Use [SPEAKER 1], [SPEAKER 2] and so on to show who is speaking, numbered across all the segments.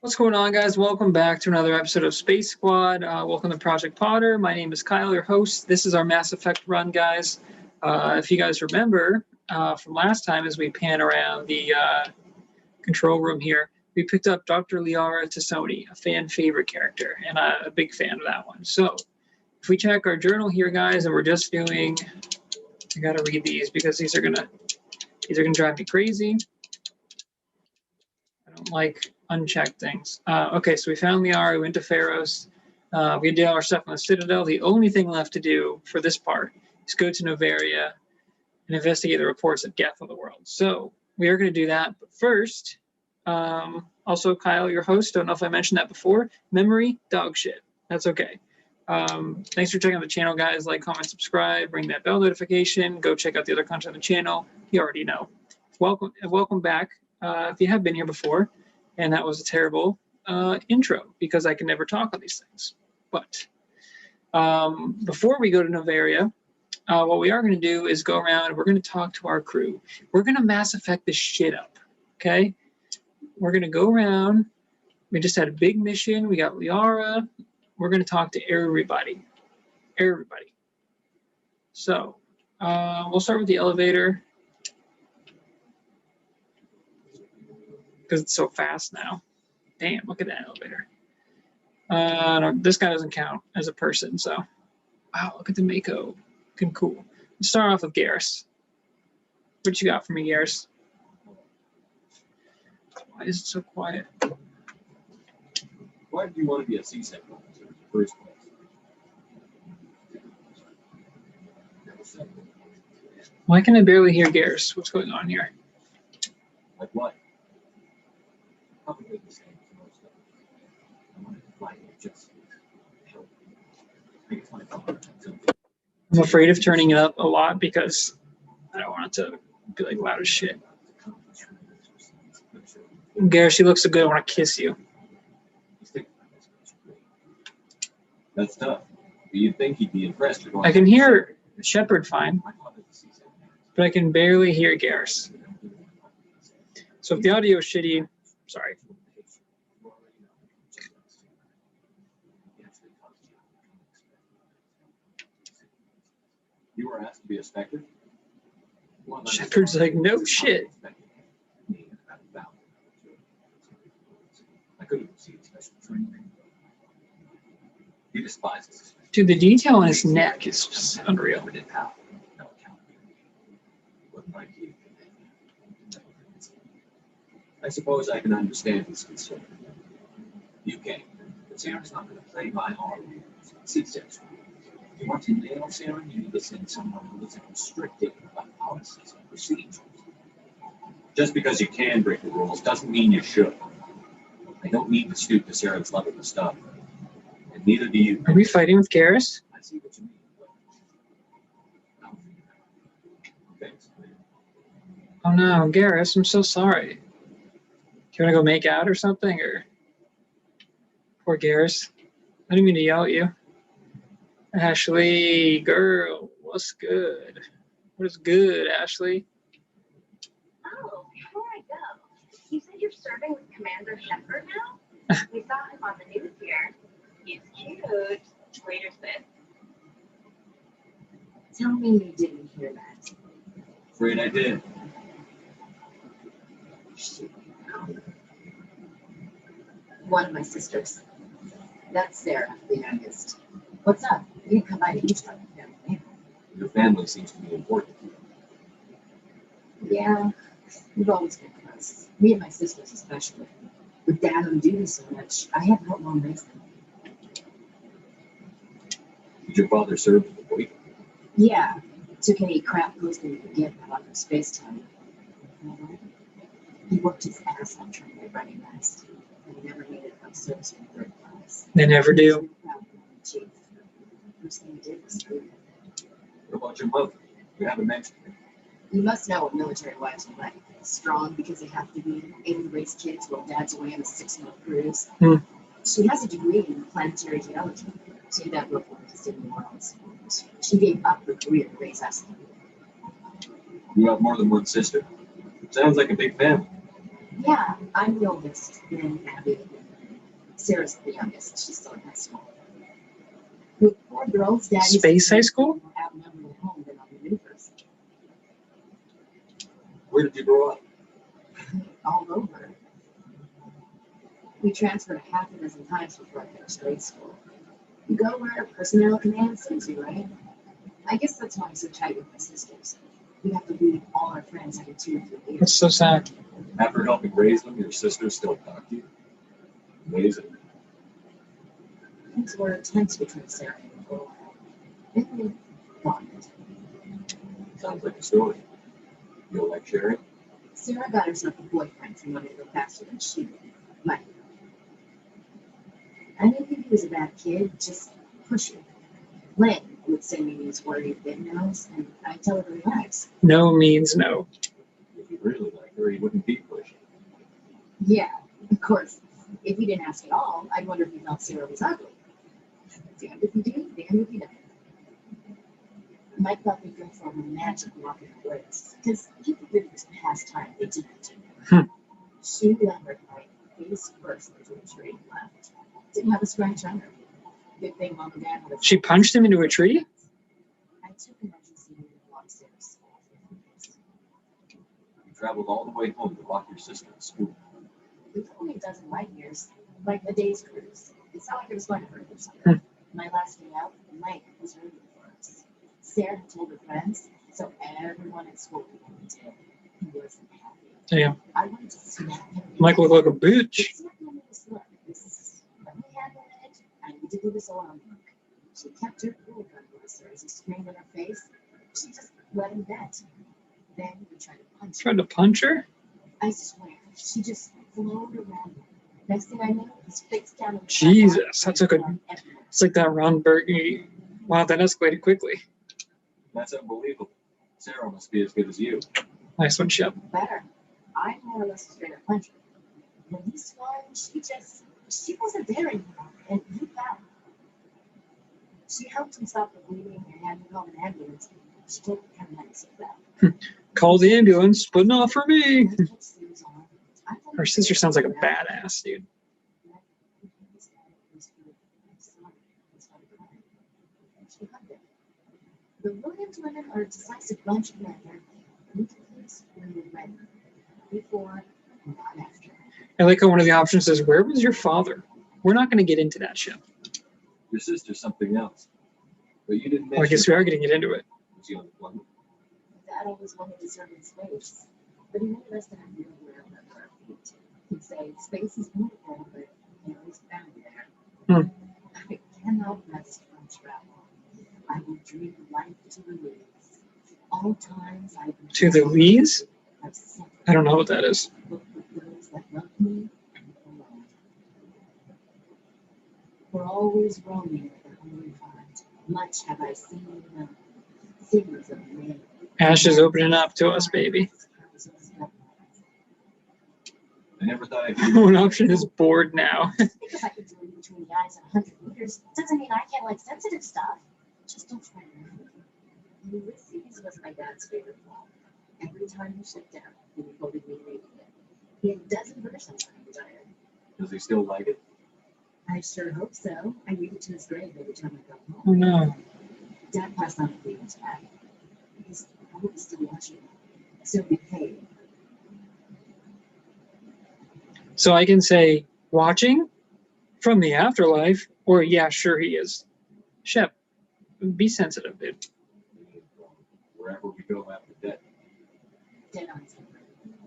[SPEAKER 1] What's going on, guys? Welcome back to another episode of Space Squad. Welcome to Project Potter. My name is Kyle, your host. This is our Mass Effect run, guys. If you guys remember from last time, as we pan around the control room here, we picked up Dr. Liara Tassoni, a fan favorite character, and a big fan of that one. So if we check our journal here, guys, and we're just doing, I gotta read these because these are gonna drive me crazy. I don't like unchecked things. Okay, so we found Liara, we went to Pharos. We did our stuff on the Citadel. The only thing left to do for this part is go to Noveria and investigate the reports of Geth of the world. So we are going to do that. But first, also Kyle, your host, don't know if I mentioned that before, memory, dog shit. That's okay. Thanks for checking out the channel, guys. Like, comment, subscribe, ring that bell notification. Go check out the other content on the channel. You already know. Welcome back if you have been here before. And that was a terrible intro because I can never talk on these things. But before we go to Noveria, what we are going to do is go around and we're going to talk to our crew. We're going to Mass Effect this shit up, okay? We're going to go around. We just had a big mission. We got Liara. We're going to talk to everybody. Everybody. So we'll start with the elevator because it's so fast now. Damn, look at that elevator. No, this guy doesn't count as a person, so. Wow, look at the Mako. Looking cool. Let's start off with Garrus. What you got for me, Garrus? Why is it so quiet?
[SPEAKER 2] Why did you want to be a C-Sec officer in the first place?
[SPEAKER 1] Why can I barely hear Garrus? What's going on here?
[SPEAKER 2] Like what? Probably the same as most of them. I wanted to fly here just to help. I guess my father had something.
[SPEAKER 1] I'm afraid of turning it up a lot because I don't want it to be like loud as shit. Garrus, you look so good. I want to kiss you.
[SPEAKER 2] That's tough. Do you think he'd be impressed?
[SPEAKER 1] I can hear Shepard fine, but I can barely hear Garrus. So if the audio is shitty, sorry.
[SPEAKER 2] You were asked to be a Spectre?
[SPEAKER 1] Shepard's like, no shit.
[SPEAKER 2] I couldn't receive special training. He despises.
[SPEAKER 1] Dude, the detail on his neck is just unreal.
[SPEAKER 2] I suppose I can understand his concern. You can't. But Saren's not going to play by our rules. C-Sex rules. If you want to nail Saren, you need to send someone who isn't restricted by policies and procedures. Just because you can break the rules doesn't mean you should. I don't need to stoop to Saren's level of stuff. And neither do you.
[SPEAKER 1] Are we fighting with Garrus?
[SPEAKER 2] I see what you mean. Thanks.
[SPEAKER 1] Oh no, Garrus, I'm so sorry. Do you want to go make out or something? Or poor Garrus. I didn't mean to yell at you. Ashley, girl, what's good? What is good, Ashley?
[SPEAKER 3] Oh, before I go, you said you're serving with Commander Shepard now? We saw him on the news here. He's cute. Later, sis.
[SPEAKER 4] Tell me you didn't hear that.
[SPEAKER 2] Afraid I did.
[SPEAKER 4] One of my sisters. That's Sarah, the youngest. What's up? You come by to each other, family.
[SPEAKER 2] Your family seems to be important.
[SPEAKER 4] Yeah, we've always been close. Me and my sisters especially. With Dad on duty so much, I have helped Mom raise them.
[SPEAKER 2] Did your father serve in the Navy?
[SPEAKER 4] Yeah, took any crap posting he could get out of space time. He worked his ass off trying to get recognized, and he never made it from service in third class.
[SPEAKER 1] They never do.
[SPEAKER 4] Chief. First thing he did was screw it.
[SPEAKER 2] What about your mother? You haven't mentioned it.
[SPEAKER 4] You must know what military wives are like. Strong because they have to be, able to raise kids while dad's away on a 6-month cruise. She has a degree in planetary geology, so that before to study worlds. She gave up her career to raise us.
[SPEAKER 2] You have more than one sister. Sounds like a big family.
[SPEAKER 4] Yeah, I'm the oldest, then Abby, Sarah's the youngest. She's still in high school. With four girls, Daddy's
[SPEAKER 1] Space high school?
[SPEAKER 4] more outnumbered at home than on the university.
[SPEAKER 2] Where did you grow up?
[SPEAKER 4] All over. We transferred half a dozen times before I finished grade school. You go where personnel command sends you, right? I guess that's why I'm so tight with my sisters. We have to leave all our friends every 2 or 3 years.
[SPEAKER 1] That's so sad.
[SPEAKER 2] After helping raise them, your sisters still talk to you? Amazing.
[SPEAKER 4] Things were tense between Sarah and me for a while. Then we bonded.
[SPEAKER 2] Sounds like a story. You like sharing?
[SPEAKER 4] Sarah got herself a boyfriend who wanted to go faster than she did. Mike. I didn't think he was a bad kid, just pushy. Lynn would send me these worried big no's, and I'd tell her to relax.
[SPEAKER 1] No means no.
[SPEAKER 2] If you really like her, you wouldn't be pushing.
[SPEAKER 4] Yeah, of course. If he didn't ask at all, I'd wonder if he thought Sarah was ugly. Damned if you do, damned if you don't. Mike thought we'd go for a romantic walk in the woods, because he figured it was a pastime they didn't do. She levered Mike face first into a tree and left. Didn't have a scratch on her. Good thing Mom and Dad had a
[SPEAKER 1] She punched him into a tree?
[SPEAKER 4] I took emergency leave and walked Sarah to school for 3 days.
[SPEAKER 2] You traveled all the way home to rock your sister at school.
[SPEAKER 4] It was only a dozen light years, like a day's cruise. It's not like it was going to hurt this year. My last day out, Mike was rooting for us. Sarah had told her friends, so everyone at school began to do. He wasn't happy.
[SPEAKER 1] Damn.
[SPEAKER 4] I wanted to snap him.
[SPEAKER 1] Mike looked like a bitch.
[SPEAKER 4] It's not gonna make us look. This is let me handle it. I need to do this alone. She kept her cool gun as he screamed in her face. She just let him vent. Then he tried to punch her.
[SPEAKER 1] Tried to punch her?
[SPEAKER 4] I swear, she just flowed around. Next thing I knew, he's fixed down.
[SPEAKER 1] Jesus, that took a- It's like that Ron Burgundy. Wow, that escalated quickly.
[SPEAKER 2] That's unbelievable. Sarah must be as good as you.
[SPEAKER 1] Nice one, Shep.
[SPEAKER 4] Better. I'm more or less a straight up puncher. When he swung, she wasn't there anymore, and he fell. She helped him stop the bleeding and had him call an ambulance. She told the paramedics of that.
[SPEAKER 1] Call the ambulance, but not for me. Her sister sounds like a badass, dude.
[SPEAKER 4] The Williams women are a decisive bunch of men. Need to please when you're ready. Before, not after.
[SPEAKER 1] I like how one of the options is, where was your father? We're not going to get into that, Shep.
[SPEAKER 2] Your sister's something else. But you didn't
[SPEAKER 1] Well, I guess we are getting it into it.
[SPEAKER 2] Was he on the plane?
[SPEAKER 4] Dad always wanted to serve in space, but he wanted us to have real ground under our feet. He'd say, space is beautiful, but you know, it's found there. I cannot rest from travel. I will dream life to the leaves. All times I've been
[SPEAKER 1] To the lees?
[SPEAKER 4] I've sent
[SPEAKER 1] I don't know what that is.
[SPEAKER 4] look for those that love me and alone. We're always roaming with the hungry heart. Much have I seen of cities of men.
[SPEAKER 1] Ash is opening up to us, baby.
[SPEAKER 2] I never thought I'd
[SPEAKER 1] One option is bored now.
[SPEAKER 4] Because I could read between the eyes at 100 meters doesn't mean I can't like sensitive stuff. Just don't try to remember. Ulysses was my dad's favorite poem. Every time he shut down, he quoted me reading it. He had a dozen versions when he retired.
[SPEAKER 2] Does he still like it?
[SPEAKER 4] I sure hope so. I read it to his grave every time I go home.
[SPEAKER 1] Oh no.
[SPEAKER 4] Dad passed on a few years back. He's probably still watching. So be paid.
[SPEAKER 1] So I can say, watching from the afterlife, or yeah, sure he is. Shep, be sensitive, dude.
[SPEAKER 2] Wherever we go after death.
[SPEAKER 4] Dead on his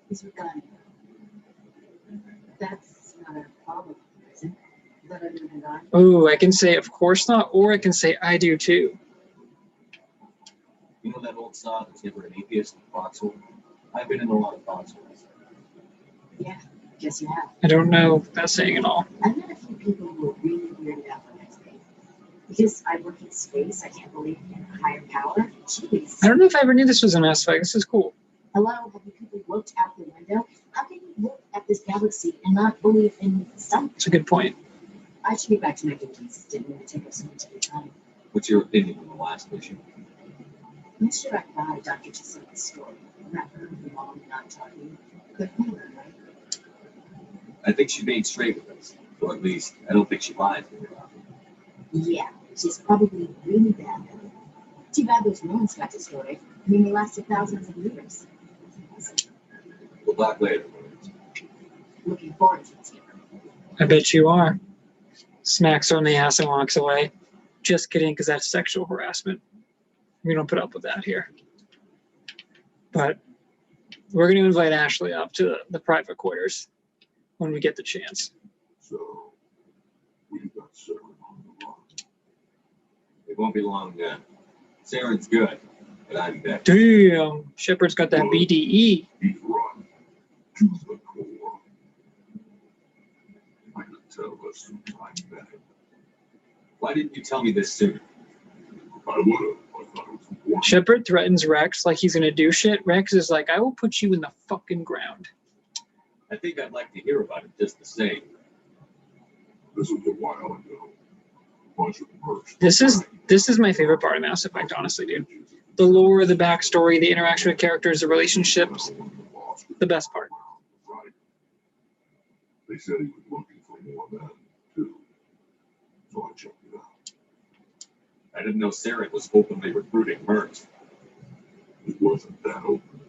[SPEAKER 4] He's forgotten. That's not a problem, is it? That I didn't die.
[SPEAKER 1] Oh, I can say, of course not, or I can say, I do too.
[SPEAKER 2] You know that old saw that's never an atheist in foxhole? I've been in a lot of foxholes.
[SPEAKER 4] Yeah, guess you have.
[SPEAKER 1] I don't know that saying at all.
[SPEAKER 4] I've met a few people who are really weirded out by my faith. Because I work in space, I can't believe in a higher power. Jeez.
[SPEAKER 1] I don't know if I ever knew this was a Mass Effect. This is cool.
[SPEAKER 4] Hello, have you people looked out the window? How can you look at this galaxy and not believe in something?
[SPEAKER 1] It's a good point.
[SPEAKER 4] I should get back to my duties. Didn't want to take up so much of your time.
[SPEAKER 2] What's your opinion on the last mission?
[SPEAKER 4] I'm sure I buy Dr. Chisoka's story. Not her, the mom not talking. Good humor, right?
[SPEAKER 2] I think she made straight with us. Or at least, I don't think she lies very often.
[SPEAKER 4] Yeah, she's probably really bad at it. Too bad those ruins got destroyed. I mean, they lasted thousands of years.
[SPEAKER 2] We'll talk later.
[SPEAKER 4] Looking forward to this.
[SPEAKER 1] I bet you are. Smacks her on the ass and walks away. Just kidding, because that's sexual harassment. We don't put up with that here. But we're going to invite Ashley up to the private quarters when we get the chance.
[SPEAKER 5] So, we got Saren on the run.
[SPEAKER 2] It won't be long now. Saren's good, but I'm back.
[SPEAKER 1] Damn, Shepard's got that BDE.
[SPEAKER 5] He's run to the core. I could tell us some time back.
[SPEAKER 2] Why didn't you tell me this sooner?
[SPEAKER 5] I would have. I thought it was important.
[SPEAKER 1] Shepard threatens Rex like he's going to do shit. Rex is like, I will put you in the fucking ground.
[SPEAKER 2] I think I'd like to hear about it just the same.
[SPEAKER 5] This was a while ago. A bunch of mercs.
[SPEAKER 1] This is my favorite part of Mass Effect, honestly, dude. The lore, the backstory, the interaction with characters, the relationships, the best part.
[SPEAKER 5] Right. They said he was looking for more men, too. So I checked it out.
[SPEAKER 2] I didn't know Saren was openly recruiting mercs.
[SPEAKER 5] It wasn't that open,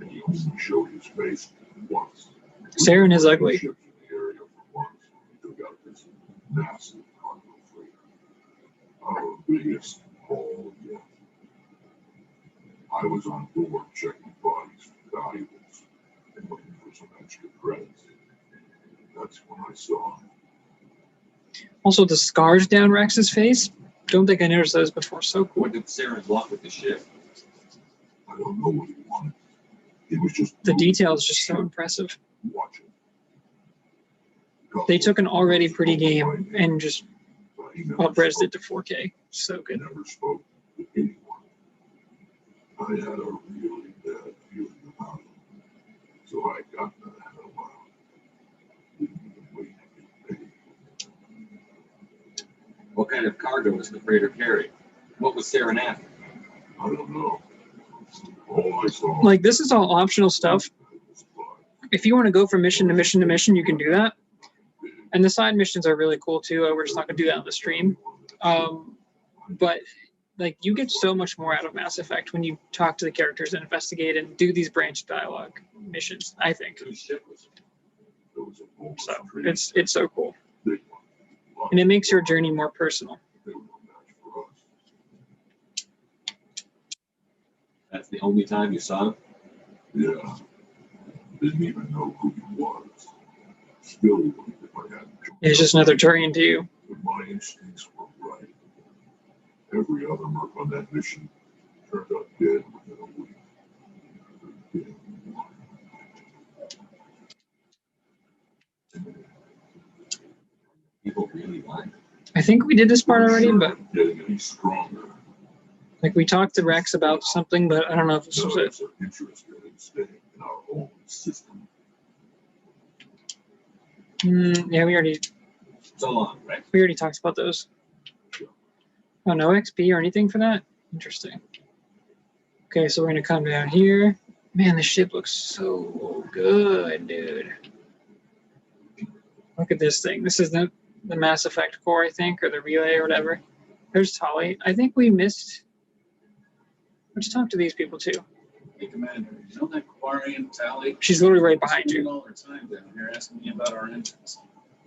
[SPEAKER 5] and he only showed his face once.
[SPEAKER 1] Saren is ugly.
[SPEAKER 5] Ships in the area for months. He took out this massive cargo freighter. Our biggest haul yet. I was on board checking bodies for valuables and looking for some extra credits. That's when I saw him.
[SPEAKER 1] Also, the scars down Rex's face. Don't think I noticed those before. So cool.
[SPEAKER 2] What did Saren want with the ship?
[SPEAKER 5] I don't know what he wanted. He was just
[SPEAKER 1] The detail is just so impressive.
[SPEAKER 5] watching.
[SPEAKER 1] They took an already pretty game and just
[SPEAKER 5] But he never
[SPEAKER 1] up-resed
[SPEAKER 5] spoke.
[SPEAKER 1] it to 4K. So
[SPEAKER 5] He
[SPEAKER 1] good.
[SPEAKER 5] never spoke to anyone. I had a really bad feeling about him. So I got the hell out. Didn't even wait to get paid.
[SPEAKER 2] What kind of cargo was the freighter carrying? What was Saren after?
[SPEAKER 5] I don't know. All I saw
[SPEAKER 1] Like, this is all optional stuff.
[SPEAKER 5] was blood.
[SPEAKER 1] If you want to go from mission to mission to mission, you can do that. And the side missions are really cool too. We're just not going to do that on the stream. But like, you get so much more out of Mass Effect when you talk to the characters and investigate and do these branch dialogue missions, I think.
[SPEAKER 2] Whose ship was it?
[SPEAKER 5] There was a bolt
[SPEAKER 1] So
[SPEAKER 5] of trees,
[SPEAKER 1] it's so cool.
[SPEAKER 5] big one.
[SPEAKER 1] And it makes your journey more personal.
[SPEAKER 5] They were no match for us.
[SPEAKER 2] That's the only time you saw him?
[SPEAKER 5] Yeah. Didn't even know who he was. Still wouldn't if I hadn't.
[SPEAKER 1] It's just another Turian to you.
[SPEAKER 5] But my instincts were right. Every other merc on that mission turned out dead within a week. Didn't want
[SPEAKER 2] People really lie.
[SPEAKER 1] I think we did this part
[SPEAKER 5] it.
[SPEAKER 1] already,
[SPEAKER 5] Sure,
[SPEAKER 1] but
[SPEAKER 5] getting any stronger.
[SPEAKER 1] like we talked to Rex about something, but I don't know if this was
[SPEAKER 5] None of
[SPEAKER 1] it.
[SPEAKER 5] us are interested in staying in our own system.
[SPEAKER 1] Yeah, we already
[SPEAKER 2] So long, right?
[SPEAKER 1] talked about those. Oh, no XP or anything for that? Interesting. Okay, so we're gonna come down here. Man, this ship looks so good, dude. Look at this thing. This is the Mass Effect core, I think, or the relay or whatever. There's Tali. I think we missed. Let's talk to these people too.
[SPEAKER 6] Hey, Commander, you know that Quarian Tally?
[SPEAKER 1] She's literally right behind
[SPEAKER 6] Spending
[SPEAKER 1] you.
[SPEAKER 6] all her time down here asking me about our engines.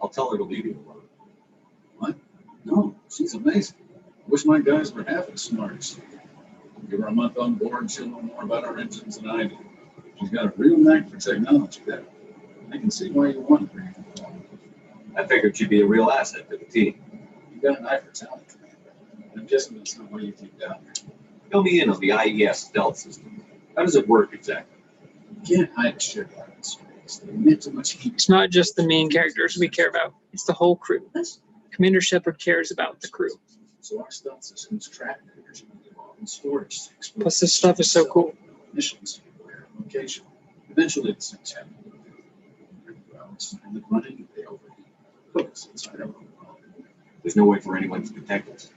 [SPEAKER 2] I'll tell her to leave you alone.
[SPEAKER 6] What? No, she's amazing. I wish my guys were half as smart as she. Give her a month on board and she'll know more about our engines than I do. She's got a real knack for technology there. I can see why you want her.
[SPEAKER 2] I figured she'd be a real asset to the team.
[SPEAKER 6] You got an eye for talent, Commander. I'm guessing that's not why you keep down here.
[SPEAKER 2] Fill me in on the IES stealth system. How does it work exactly?
[SPEAKER 6] You can't hide a ship out in space. They emit too much heat.
[SPEAKER 1] It's not just the main characters we care about. It's the whole crew. Commander Shepard cares about the crew.
[SPEAKER 6] So our stealth systems track energy and storage tanks.
[SPEAKER 1] Plus, this stuff is so cool.
[SPEAKER 6] Missions, where location. Eventually, it's intent. And the running, they overheat. Put us inside our own world.
[SPEAKER 2] There's no way for anyone to detect us.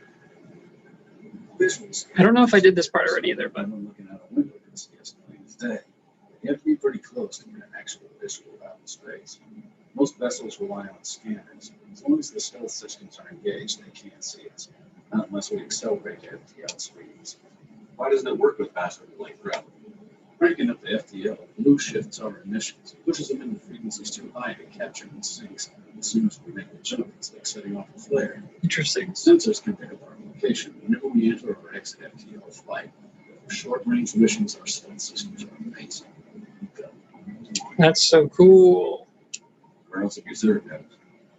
[SPEAKER 6] Visuals.
[SPEAKER 1] I don't know if I did this part already either, but
[SPEAKER 6] I'm looking out a window can see us plain as day. You have to be pretty close to get an actual visual out in space. Most vessels rely on scanners. As long as the stealth systems are engaged, they can't see us. Not unless we accelerate to FTL speeds.
[SPEAKER 2] Why doesn't it work with faster than light travel?
[SPEAKER 6] Cranking up the FTL, blue shifts our emissions, pushes them into frequencies too high to capture and sinks. As soon as we make a jump, it's like setting off a flare.
[SPEAKER 1] Interesting.
[SPEAKER 6] Sensors can pick up our location whenever we enter or exit FTL flight. For short-range missions, our stealth systems are amazing.
[SPEAKER 1] That's so cool.
[SPEAKER 6] Where else have you served at?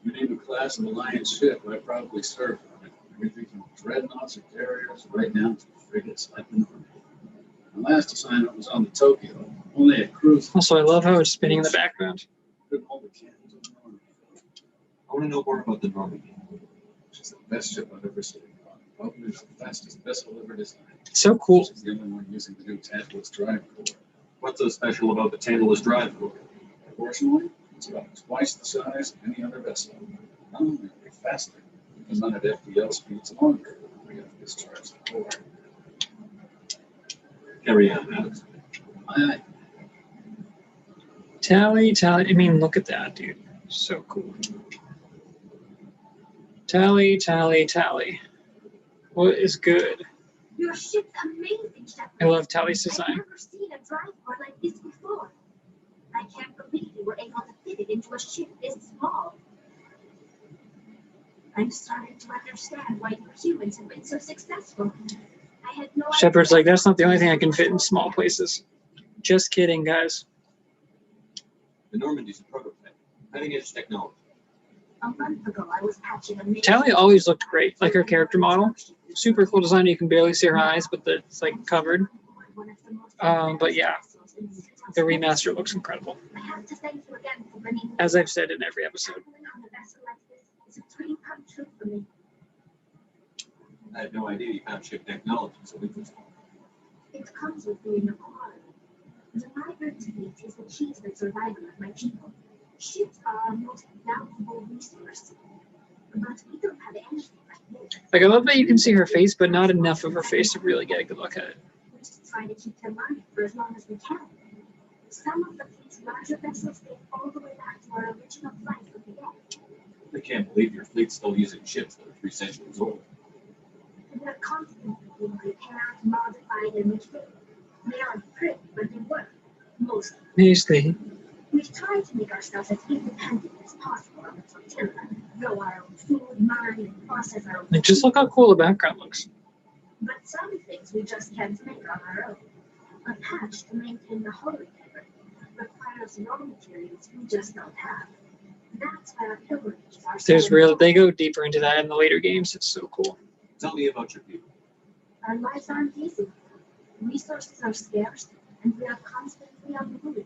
[SPEAKER 6] You name a class of Alliance ship, I probably served on it. Everything from dreadnoughts or carriers right down to frigates like the Normandy. My last assignment was on the Tokyo, only a cruise.
[SPEAKER 1] Also, I love how it's spinning in the background.
[SPEAKER 6] Couldn't hold the cannons of the Normandy.
[SPEAKER 2] I want to know more about the Normandy.
[SPEAKER 6] She's the best ship I've ever seen. Probably the fastest vessel ever designed.
[SPEAKER 1] So cool.
[SPEAKER 6] She's the only one using the new Tantalus drive core.
[SPEAKER 2] What's so special about the Tantalus drive core?
[SPEAKER 6] Proportionally, it's about twice the size of any other vessel. Not only are they faster, because none at FDL speeds longer. We have to discharge the core.
[SPEAKER 2] Carry on, Alex.
[SPEAKER 6] Aye.
[SPEAKER 1] Tally. I mean, look at that, dude. So cool. Tally. What is good?
[SPEAKER 3] Your ship's amazing, Shepard.
[SPEAKER 1] I love Tally's
[SPEAKER 3] I've
[SPEAKER 1] design.
[SPEAKER 3] never seen a drive core like this before. I can't believe you were able to fit it into a ship this small. I'm starting to understand why you humans have been so successful. I had no
[SPEAKER 1] Shepard's
[SPEAKER 3] idea.
[SPEAKER 1] like, that's not the only thing I can fit in small places. Just kidding, guys.
[SPEAKER 2] The Normandy's a prototype. Cutting edge technology.
[SPEAKER 3] A month ago, I was patching a major-
[SPEAKER 1] Tally always looked great, like her character model. Super cool design. You can barely see her eyes, but it's like covered. But yeah, the remaster looks incredible.
[SPEAKER 3] I have to thank you again for bringing me
[SPEAKER 1] As I've said in every episode.
[SPEAKER 3] traveling on a vessel like this is a dream come true for me.
[SPEAKER 2] I had no idea you found ship technology so interesting.
[SPEAKER 3] It comes with being a core. The migrant fleet is the key to the survival of my people. Ships are our most valuable resource. But we don't have anything like this.
[SPEAKER 1] Like, I love that you can see her face, but not enough of her face to really get a good look at it.
[SPEAKER 3] We just try to keep them alive for as long as we can. Some of the fleet's larger vessels date all the way back to our original flight with the Geth.
[SPEAKER 2] I can't believe your fleet's still using ships that are 3 centuries old.
[SPEAKER 3] They're constantly being repaired, modified, and refitted. They aren't pretty, but they work. Mostly.
[SPEAKER 1] Mostly.
[SPEAKER 3] We've tried to make ourselves as independent as possible on the flotilla, grow our own food, mine, and process our own
[SPEAKER 1] Like, just look how cool the background looks.
[SPEAKER 3] But some things we just can't make on our own. A patch to maintain the hull repair requires raw materials we just don't have. That's why our pilgrimages are so
[SPEAKER 1] They go deeper into that in the later games. It's so cool.
[SPEAKER 2] Tell me about your people.
[SPEAKER 3] Our lives aren't easy. Resources are scarce, and we are constantly on the move.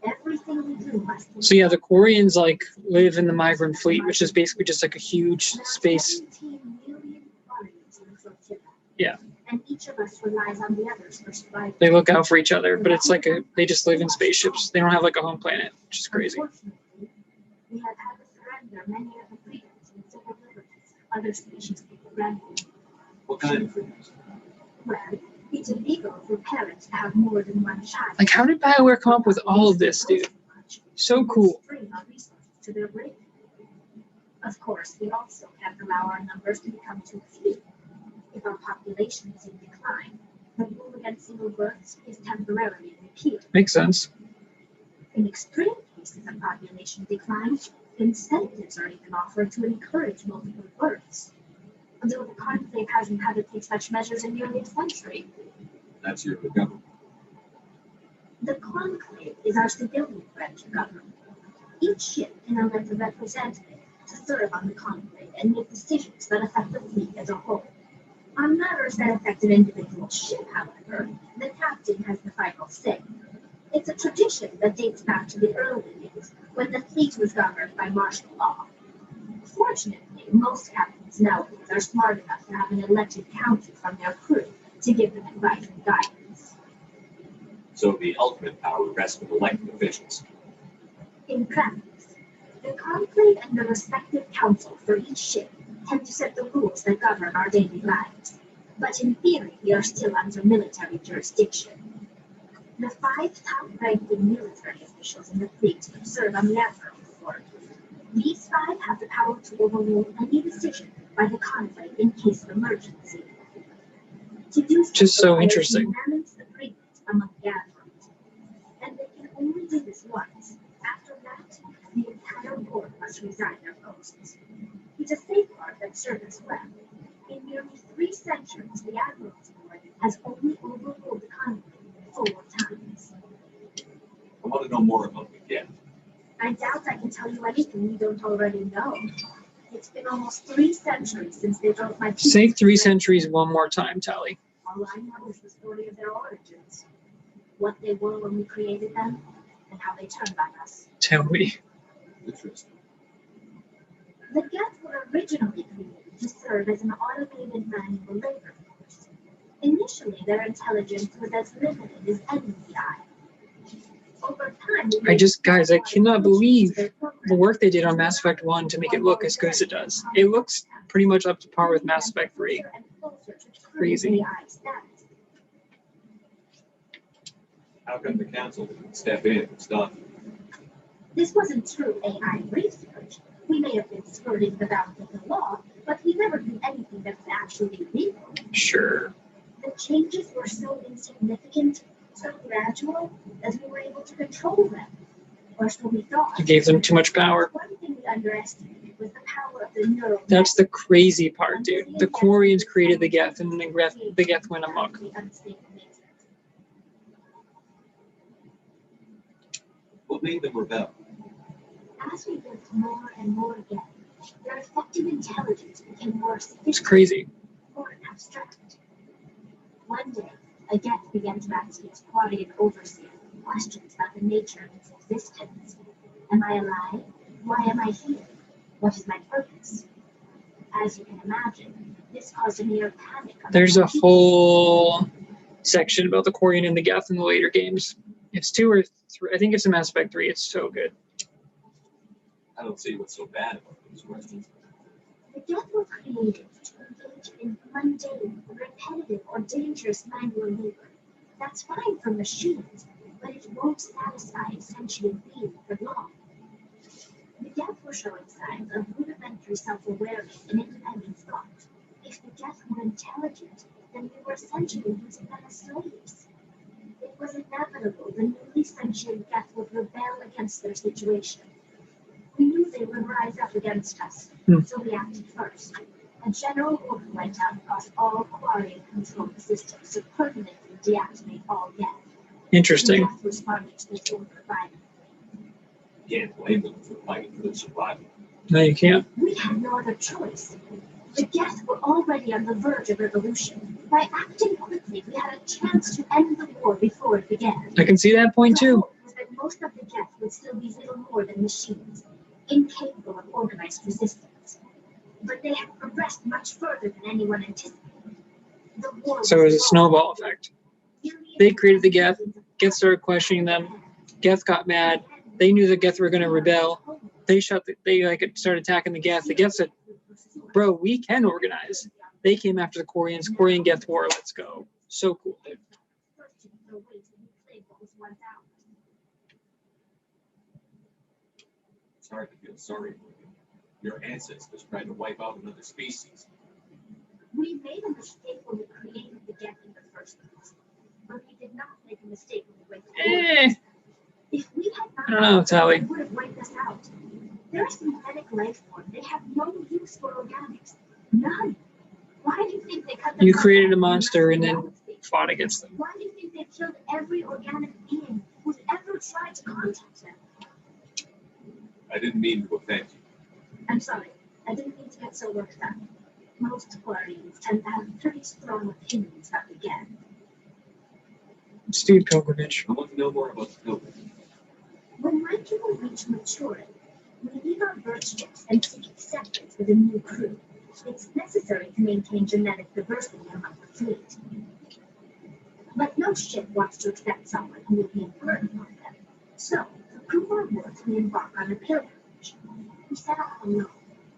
[SPEAKER 3] Everything we do must be.
[SPEAKER 1] So yeah, the Quarians like live in the migrant fleet, which is basically just like a huge
[SPEAKER 3] There are
[SPEAKER 1] space.
[SPEAKER 3] 17 million Quarians in the flotilla.
[SPEAKER 1] Yeah.
[SPEAKER 3] And each of us relies on the others for survival.
[SPEAKER 1] They look out for each other, but it's like they just live in spaceships. They don't have like a home planet, which is crazy.
[SPEAKER 3] Unfortunately, we have had to surrender many of the freedoms and civil liberties other species take for granted.
[SPEAKER 2] What kind of freedoms?
[SPEAKER 3] Well, it's illegal for parents to have more than one child.
[SPEAKER 1] Like, how did BioWare come up with all of this, dude? So cool.
[SPEAKER 3] Bring our resources to their brink. Of course, we also can't allow our numbers to become too few. If our population is in decline, the rule against single births is temporarily repealed.
[SPEAKER 1] Makes sense.
[SPEAKER 3] In extreme cases of population decline, incentives are even offered to encourage multiple births. Although the Conclave hasn't had to take such measures in nearly a century.
[SPEAKER 2] That's your government.
[SPEAKER 3] The Conclave is our civilian branch of government. Each ship can elect a representative to serve on the Conclave and make decisions that affect the fleet as a whole. On matters that affect an individual ship, however, the captain has the final say. It's a tradition that dates back to the early days, when the fleet was governed by martial law. Fortunately, most captains nowadays are smart enough to have an elected council from their crew to give them advice and guidance.
[SPEAKER 2] So the ultimate power rests with elected officials.
[SPEAKER 3] In practice, the conclave and the respective council for each ship tend to set the rules that govern our daily lives. But in theory, we are still under military jurisdiction. The 5 top-ranking military officials in the fleet serve on the Admiral's Board. These 5 have the power to overrule any decision by the conclave in case of emergency. To do so,
[SPEAKER 1] Just so
[SPEAKER 3] requires
[SPEAKER 1] interesting.
[SPEAKER 3] unanimous agreement among the admirals. And they can only do this once. After that, the entire board must resign their posts. It's a safeguard that serves us well. In nearly 3 centuries, the Admiral's Board has only overruled the conclave 4 times.
[SPEAKER 2] I want to know more about the Geth.
[SPEAKER 3] I doubt I can tell you anything you don't already know. It's been almost 3 centuries since they drove my people.
[SPEAKER 1] Say 3 centuries one more time, Tally.
[SPEAKER 3] All I know is the story of their origins. What they were when we created them, and how they turned on us.
[SPEAKER 1] Tell me.
[SPEAKER 2] Interesting.
[SPEAKER 3] The Geth were originally created to serve as an automated manual labor force. Initially, their intelligence was as limited as any of the eye. Over time,
[SPEAKER 1] Guys, I cannot believe the work they did on Mass Effect 1 to make it look as good as it does. It looks pretty much up to par with Mass Effect 3. Crazy.
[SPEAKER 2] How come the council didn't step in and stop it?
[SPEAKER 3] This wasn't true AI research. We may have been skirting the bounds of the law, but we never did anything that was actually legal.
[SPEAKER 1] Sure.
[SPEAKER 3] The changes were so insignificant, so gradual, that we were able to control them. Or so we thought.
[SPEAKER 1] You gave them too much power.
[SPEAKER 3] One thing we underestimated was the power of the neural
[SPEAKER 1] That's the crazy part, dude. The Quarians created the Geth, and then the Geth went amok.
[SPEAKER 2] What made them rebel?
[SPEAKER 3] As we built more and more Geth, their effective intelligence became more
[SPEAKER 1] It's
[SPEAKER 3] sophisticated,
[SPEAKER 1] crazy.
[SPEAKER 3] more abstract. One day, a Geth began to ask its Quarian overseer questions about the nature of its existence. Am I alive? Why am I here? What is my purpose? As you can imagine, this caused a near panic.
[SPEAKER 1] There's a whole section about the Quarian and the Geth in the later games. It's 2 or 3. I think it's in Mass Effect 3. It's so good.
[SPEAKER 2] I don't see what's so bad about these questions.
[SPEAKER 3] The Geth were created to engage in mundane, repetitive, or dangerous manual labor. That's fine for machines, but it won't satisfy a sentient being for long. The Geth were showing signs of rudimentary self-awareness and independent thought. If the Geth were intelligent, then we were essentially using them as slaves. It was inevitable the newly sentient Geth would rebel against their situation. We knew they would rise up against us, so we acted first. A general order went out across all Quarian controlled systems to permanently deactivate all Geth.
[SPEAKER 1] Interesting.
[SPEAKER 3] The Geth responded to this order violently.
[SPEAKER 2] You can't blame them for fighting for their survival.
[SPEAKER 1] No, you can't.
[SPEAKER 3] We had no other choice. The Geth were already on the verge of revolution. By acting quickly, we had a chance to end the war before it began.
[SPEAKER 1] I can see that point
[SPEAKER 3] The
[SPEAKER 1] too.
[SPEAKER 3] hope was that most of the Geth would still be little more than machines, incapable of organized resistance. But they had progressed much further than anyone anticipated. The war
[SPEAKER 1] So it was a snowball effect.
[SPEAKER 3] Millions
[SPEAKER 1] They created the Geth.
[SPEAKER 3] of
[SPEAKER 1] Geth started questioning them. Geth got mad. They knew the Geth were going to rebel. They started attacking the Geth. The Geth said, "Bro, we can organize." They came after the Quarians. Quarian Geth war. Let's go. So cool, dude.
[SPEAKER 2] It's hard to feel sorry for you. Your ancestors tried to wipe out another species.
[SPEAKER 3] We made a mistake when we created the Geth in the first place, but we did not make a mistake when we went to If we had not,
[SPEAKER 1] I don't know, Tally.
[SPEAKER 3] they would have wiped us out. They're a synthetic life form. They have no use for organics. None. Why do you think they cut them
[SPEAKER 1] You
[SPEAKER 3] off
[SPEAKER 1] created a
[SPEAKER 3] at
[SPEAKER 1] monster and
[SPEAKER 3] massive
[SPEAKER 1] then
[SPEAKER 3] levels?
[SPEAKER 1] fought against them.
[SPEAKER 3] Why do you think they killed every organic being who's ever tried to contact them?
[SPEAKER 2] I didn't mean to offend you.
[SPEAKER 3] I'm sorry. I didn't mean to get so worked up. Most Quarians tend to have pretty strong opinions about the Geth.
[SPEAKER 1] Let's do pilgrimage.
[SPEAKER 2] I want to know more about the pilgrim.
[SPEAKER 3] When my people reach maturity, we leave our birth ships and seek acceptance with a new crew. It's necessary to maintain genetic diversity among the fleet. But no ship wants to accept someone who will be a burden on them. So, to prove our worth, we embark on a pilgrimage. We set off alone,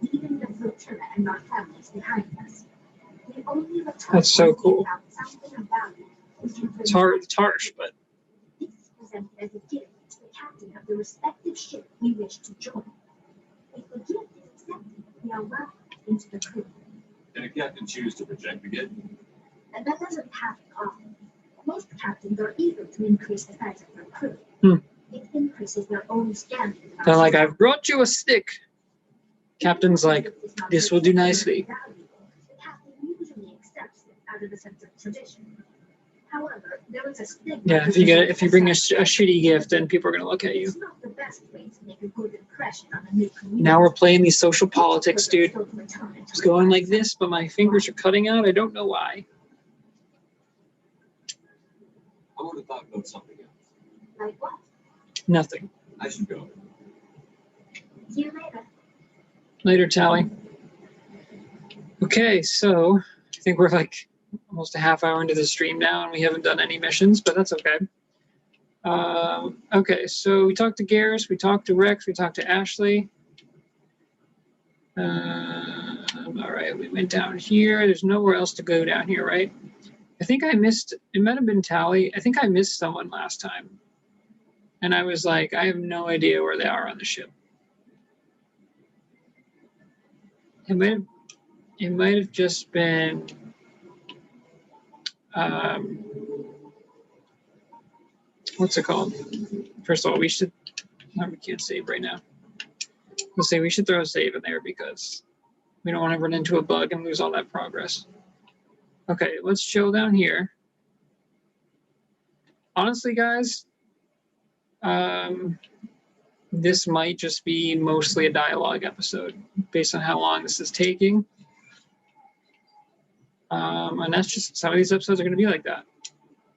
[SPEAKER 3] leaving the flotilla and our families behind us. We only return
[SPEAKER 1] That's so
[SPEAKER 3] when we
[SPEAKER 1] cool.
[SPEAKER 3] found something of value we can
[SPEAKER 1] It's hard. It's harsh, but
[SPEAKER 3] presented as a gift to the captain of the respective ship we wish to join. If the gift is accepted, we are welcomed into the crew.
[SPEAKER 2] Can a captain choose to reject the gift?
[SPEAKER 3] And that doesn't happen often. Most captains are eager to increase the size of their crew. It increases their own standing. in our
[SPEAKER 1] They're like,
[SPEAKER 3] society.
[SPEAKER 1] I've brought you a stick. Captain's like, this will do nicely.
[SPEAKER 3] The captain usually accepts it out of a sense of tradition. However, there is a stigma.
[SPEAKER 1] Yeah, if you bring a shitty gift, then people are gonna look at you.
[SPEAKER 3] It's not the best way to make a good impression on a new community.
[SPEAKER 1] Now we're playing these social politics, dude. It's going like this, but my fingers are cutting out. I don't know why.
[SPEAKER 2] I want to talk about something else.
[SPEAKER 3] Like what?
[SPEAKER 1] Nothing.
[SPEAKER 2] I should go.
[SPEAKER 3] See you later.
[SPEAKER 1] Later, Tally. Okay, so I think we're like almost a half hour into the stream now, and we haven't done any missions, but that's okay. Okay, so we talked to Garrus, we talked to Rex, we talked to Ashley. All right, we went down here. There's nowhere else to go down here, right? I think I missed, it might have been Tally. I think I missed someone last time. And I was like, I have no idea where they are on the ship. It might have just been what's it called? First of all, we should, no, we can't save right now. Let's say we should throw a save in there because we don't want to run into a bug and lose all that progress. Okay, let's chill down here. Honestly, guys, this might just be mostly a dialogue episode based on how long this is taking. And that's just, some of these episodes are going to be like that.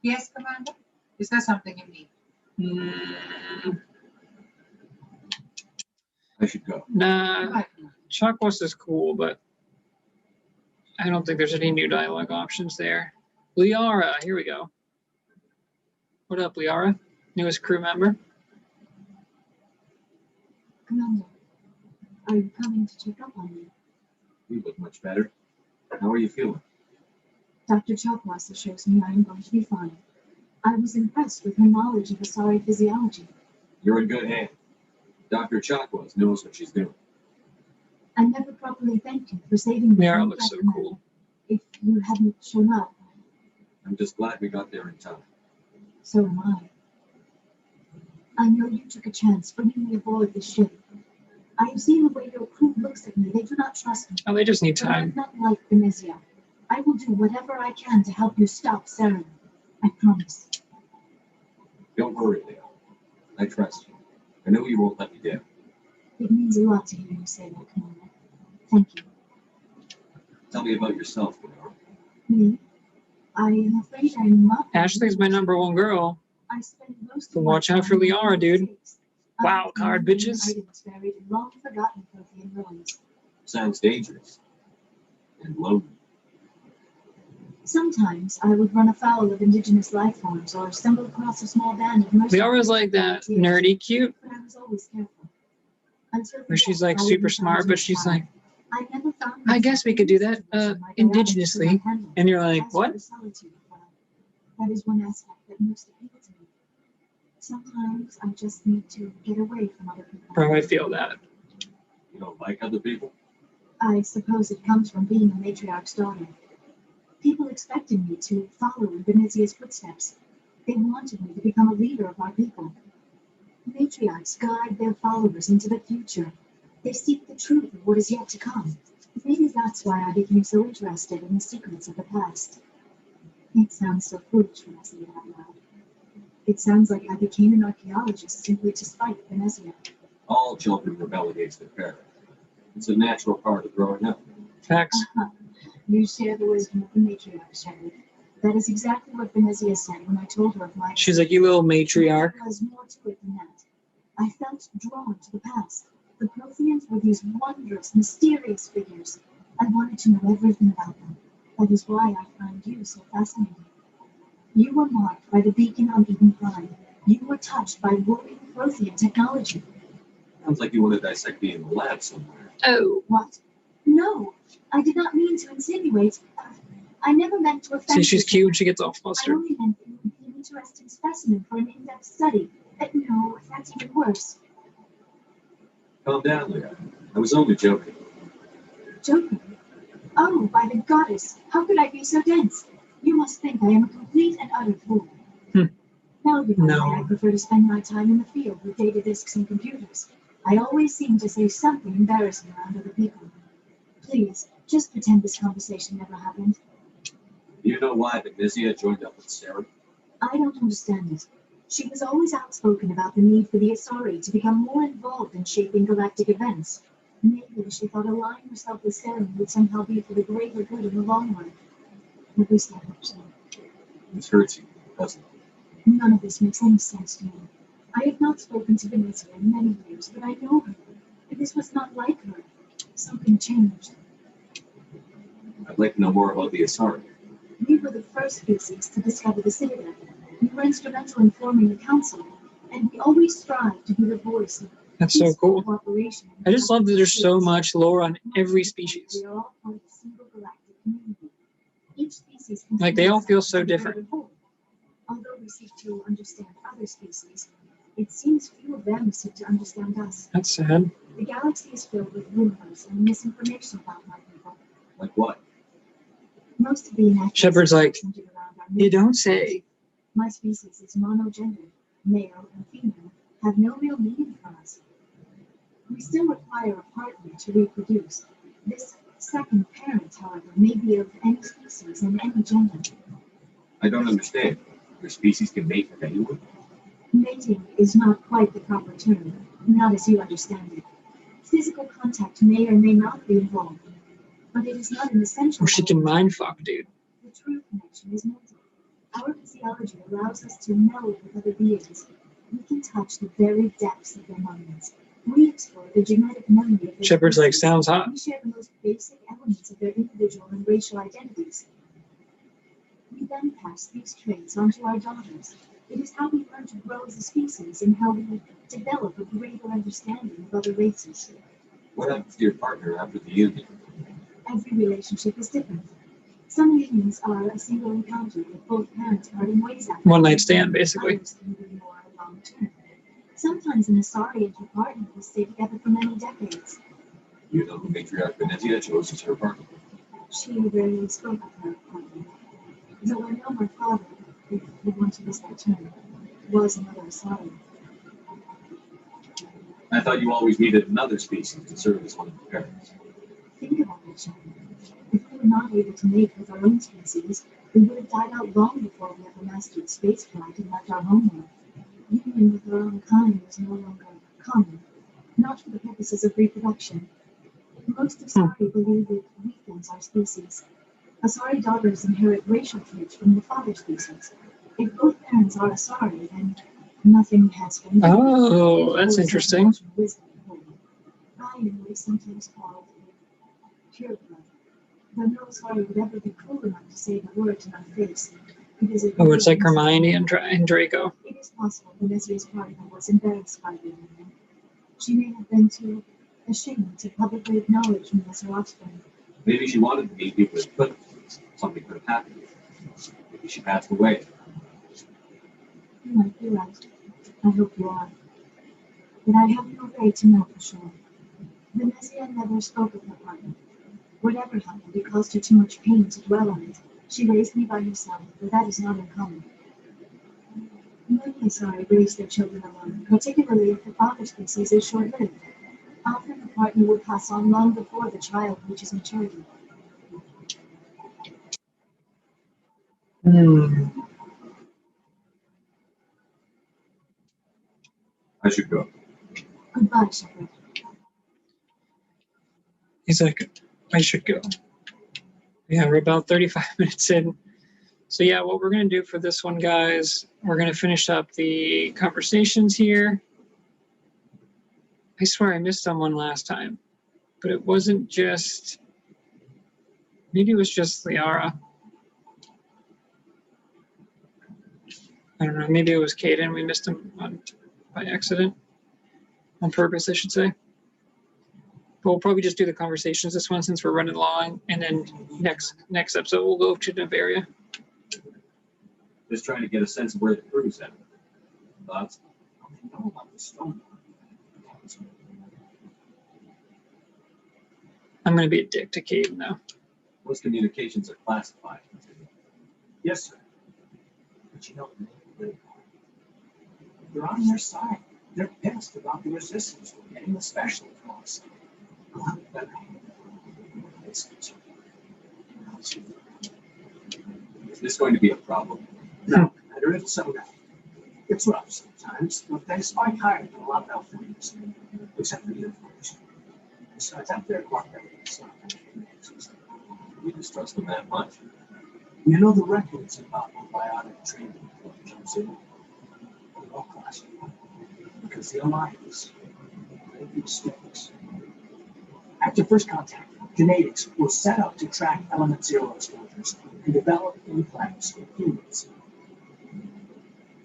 [SPEAKER 7] Yes, Commander? Is there something you need?
[SPEAKER 2] I should go.
[SPEAKER 1] Nah,
[SPEAKER 7] Right.
[SPEAKER 1] Chakwas is cool, but I don't think there's any new dialogue options there. Liara, here we go. What up, Liara? Newest crew member.
[SPEAKER 4] Commander, are you coming to check up on me?
[SPEAKER 2] You look much better. How are you feeling?
[SPEAKER 4] Dr. Chakwas assures me I am going to be fine. I was impressed with her knowledge of Asari physiology.
[SPEAKER 2] You're in good hands. Dr. Chakwas knows what she's doing.
[SPEAKER 4] I never properly thanked you for saving me.
[SPEAKER 1] Liara
[SPEAKER 4] from
[SPEAKER 1] looks so
[SPEAKER 4] Captain.
[SPEAKER 1] cool.
[SPEAKER 4] If you hadn't shown up,
[SPEAKER 2] I'm just glad we got there in time.
[SPEAKER 4] so am I. I know you took a chance bringing me aboard this ship. I have seen the way your crew looks at me. They do not trust me.
[SPEAKER 1] Oh, they just need
[SPEAKER 4] But I'm
[SPEAKER 1] time.
[SPEAKER 4] not like Benezia. I will do whatever I can to help you stop Saren. I promise.
[SPEAKER 2] Don't worry, Leo. I trust you. I know you won't let me down.
[SPEAKER 4] It means a lot to hear you say that, Commander. Thank you.
[SPEAKER 2] Tell me about yourself, Leo.
[SPEAKER 4] Me? I am afraid I'm not.
[SPEAKER 1] Ashley's my #1 girl.
[SPEAKER 4] I spend most
[SPEAKER 1] So
[SPEAKER 4] of
[SPEAKER 1] watch
[SPEAKER 4] my
[SPEAKER 1] out for
[SPEAKER 4] time in
[SPEAKER 1] Liara,
[SPEAKER 4] the
[SPEAKER 1] dude.
[SPEAKER 4] States.
[SPEAKER 1] Wow, card
[SPEAKER 4] Unclean
[SPEAKER 1] bitches.
[SPEAKER 4] items buried in long-forgotten Prothean ruins.
[SPEAKER 2] Sounds dangerous. And lonely.
[SPEAKER 4] Sometimes I would run afoul of indigenous life forms or stumble across a small band of mercenaries.
[SPEAKER 1] Liara's like that nerdy cute,
[SPEAKER 4] But I was always careful. Until
[SPEAKER 1] where she's
[SPEAKER 4] the
[SPEAKER 1] like
[SPEAKER 4] death, I
[SPEAKER 1] super
[SPEAKER 4] would
[SPEAKER 1] smart,
[SPEAKER 4] return
[SPEAKER 1] but
[SPEAKER 4] to
[SPEAKER 1] she's
[SPEAKER 4] the
[SPEAKER 1] like,
[SPEAKER 4] I never found
[SPEAKER 1] I guess we could do that indigenously. And you're like,
[SPEAKER 4] As
[SPEAKER 1] what?
[SPEAKER 4] for solitude, well, that is one aspect that most appeals to me. Sometimes I just need to get away from other people.
[SPEAKER 1] Bro, I feel that.
[SPEAKER 2] You don't like other people?
[SPEAKER 4] I suppose it comes from being a matriarch's daughter. People expected me to follow in Benezia's footsteps. They wanted me to become a leader of our people. Matriarchs guide their followers into the future. They seek the truth of what is yet to come. Maybe that's why I became so interested in the secrets of the past. It sounds so foolish when I say it out loud. It sounds like I became an archaeologist simply to spite Benezia.
[SPEAKER 2] All children rebel against their parents. It's a natural part of growing up.
[SPEAKER 1] Facts.
[SPEAKER 4] You share the wisdom of the matriarch, Sherry. That is exactly what Benezia said when I told her of my.
[SPEAKER 1] She's like, you little matriarch.
[SPEAKER 4] There was more to it than that. I felt drawn to the past. The Protheans were these wondrous, mysterious figures. I wanted to know everything about them. That is why I find you so fascinating. You were marked by the beacon on Eden Prime. You were touched by working Prothean technology.
[SPEAKER 2] Sounds like you want to dissect me in the lab somewhere.
[SPEAKER 1] Oh.
[SPEAKER 4] What? No, I did not mean to insinuate. I never meant to offend
[SPEAKER 1] See, she's
[SPEAKER 4] you.
[SPEAKER 1] cute and she gets all
[SPEAKER 4] I
[SPEAKER 1] flustered.
[SPEAKER 4] only meant in
[SPEAKER 3] interesting specimen for an in-depth study. No, that's even worse.
[SPEAKER 2] Calm down, Leah. I was only joking.
[SPEAKER 3] Joking? Oh, by the goddess, how could I be so dense? You must think I am a complete and utter fool. Now you know why I prefer to spend my time in the field with data disks and computers. I always seem to say something embarrassing around other people. Please, just pretend this conversation never happened.
[SPEAKER 2] You know why Venezia joined up with Sarah?
[SPEAKER 3] I don't understand it. She was always outspoken about the need for the Asari to become more involved in shaping galactic events. Maybe she thought aligning herself with Sarah would somehow be for the greater good in the long run. At least I hope so.
[SPEAKER 2] This hurts you, doesn't it?
[SPEAKER 3] None of this makes any sense to me. I have not spoken to Venezia in many years, but I know her. This was not like her. Something changed.
[SPEAKER 2] I'd like to know more about the Asari.
[SPEAKER 3] We were the first species to discover the Citadel. We were instrumental in forming the Council, and we always strive to be the voice of
[SPEAKER 1] That's so
[SPEAKER 3] peaceful
[SPEAKER 1] cool.
[SPEAKER 3] cooperation.
[SPEAKER 1] I just love that there's so much lore on every species.
[SPEAKER 3] We are all part of a single galactic community. Each species
[SPEAKER 1] Like, they all feel so
[SPEAKER 3] considers itself
[SPEAKER 1] different.
[SPEAKER 3] a whole. Although we seek to understand other species, it seems few of them seek to understand us.
[SPEAKER 1] That's sad.
[SPEAKER 3] The galaxy is filled with rumors and misinformation about my people.
[SPEAKER 2] Like what?
[SPEAKER 3] Most of the inaccuracies
[SPEAKER 1] Shepard's like,
[SPEAKER 3] centered around our
[SPEAKER 1] you don't say.
[SPEAKER 3] My species is monogendered, male and female, have no real meaning for us. We still require a partner to reproduce. This second parent, however, may be of any species and any gender.
[SPEAKER 2] I don't understand. Your species can mate with anyone?
[SPEAKER 3] Mating is not quite the proper term, not as you understand it. Physical contact may or may not be involved, but it is not an essential.
[SPEAKER 1] Or she can mind fuck, dude.
[SPEAKER 3] The true connection is mental. Our physiology allows us to meld with other beings. We can touch the very depths of their minds. We explore the genetic memory of their
[SPEAKER 1] Shepard's like,
[SPEAKER 3] species.
[SPEAKER 1] sounds hot.
[SPEAKER 3] We share the most basic elements of their individual and racial identities. We then pass these traits on to our daughters. It is how we learn to grow as a species and how we develop a greater understanding of other races.
[SPEAKER 2] What happens to your partner after the union?
[SPEAKER 3] Every relationship is different. Some unions are a single encounter with both parents parting ways after.
[SPEAKER 1] One night stand, basically.
[SPEAKER 3] Others can be more long-term. Sometimes an Asari and her partner will stay together for many decades.
[SPEAKER 2] You know who Matriarch Venezia chose as her partner.
[SPEAKER 3] She rarely spoke of her partner. Though I know my father, if you want to use that term, was another Asari.
[SPEAKER 2] I thought you always needed another species to serve as one of the parents.
[SPEAKER 3] Think about it, Shepard. If we were not able to mate with our own species, we would have died out long before we ever mastered spaceflight and left our homeworld. Union with our own kind is no longer common, not for the purposes of reproduction. Most Asari believe it weakens our species. Asari daughters inherit racial traits from the father species. If both parents are Asari, then nothing has been done.
[SPEAKER 1] Oh, that's interesting.
[SPEAKER 3] I am what is sometimes called pure blood. Though no Asari would ever be cruel enough to say the word to my face.
[SPEAKER 1] Oh, it's like Hermione and Draco.
[SPEAKER 3] It is possible Venezia's partner was embarrassed by the union. She may have been too ashamed to publicly acknowledge me as her offspring.
[SPEAKER 2] Maybe she wanted to meet people that couldn't. Something could have happened. Maybe she passed away.
[SPEAKER 3] You might be right. I hope you are. But I have no way to know for sure. Venezia never spoke of her partner. Whatever happened, it caused her too much pain to dwell on it. She raised me by herself, but that is not uncommon. Many Asari raise their children alone, particularly if the father species is short-lived. Often the partner will pass on long before the child reaches maturity.
[SPEAKER 2] I should go.
[SPEAKER 3] Goodbye, Shepard.
[SPEAKER 1] He's like, I should go. Yeah, we're about 35 minutes in. So yeah, what we're going to do for this one, guys, we're going to finish up the conversations here. I swear I missed someone last time, but it wasn't just, maybe it was just Liara. I don't know, maybe it was Caden. We missed him by accident. On purpose, I should say. But we'll probably just do the conversations this one since we're running long, and then next episode we'll go to Noveria.
[SPEAKER 2] Just trying to get a sense of where the crew's at. Thoughts?
[SPEAKER 8] They know about the stone.
[SPEAKER 1] I'm going to be a dick to Caden now.
[SPEAKER 2] Most communications are classified.
[SPEAKER 8] Yes, sir. But you know, they're on their side. They're pissed about the resistance we're getting, especially from us.
[SPEAKER 2] Is this going to be a problem?
[SPEAKER 8] No, matter if so. It's rough sometimes, but they spike higher than a lot of our things, except for you, of course. Besides, out there,
[SPEAKER 2] We just trust them that much.
[SPEAKER 8] you know the records about biotic training jumps in. They're all classified because the Alliance made mistakes. After first contact, genetics was set up to track element zero exposures and develop implants for humans.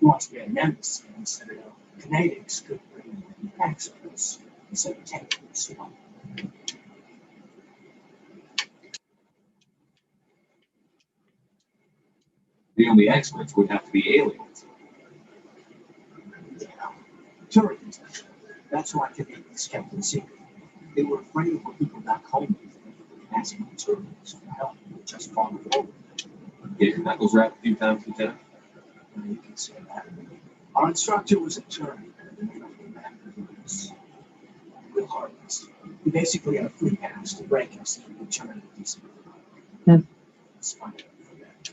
[SPEAKER 8] Who wants to be a nemesis instead of genetics could bring experts instead of takers, you know.
[SPEAKER 2] The only experts would have to be aliens.
[SPEAKER 8] Yeah. Turians. That's why Canadians kept it secret. They were afraid of what people back home would think, asking the Turians for help would just fall forward.
[SPEAKER 2] Get your knuckles wrapped a few times, Lieutenant.
[SPEAKER 8] You can say that. Our instructor was a Turian, and he was real heartless. He basically had a free pass to break us and return a decent. Despite that.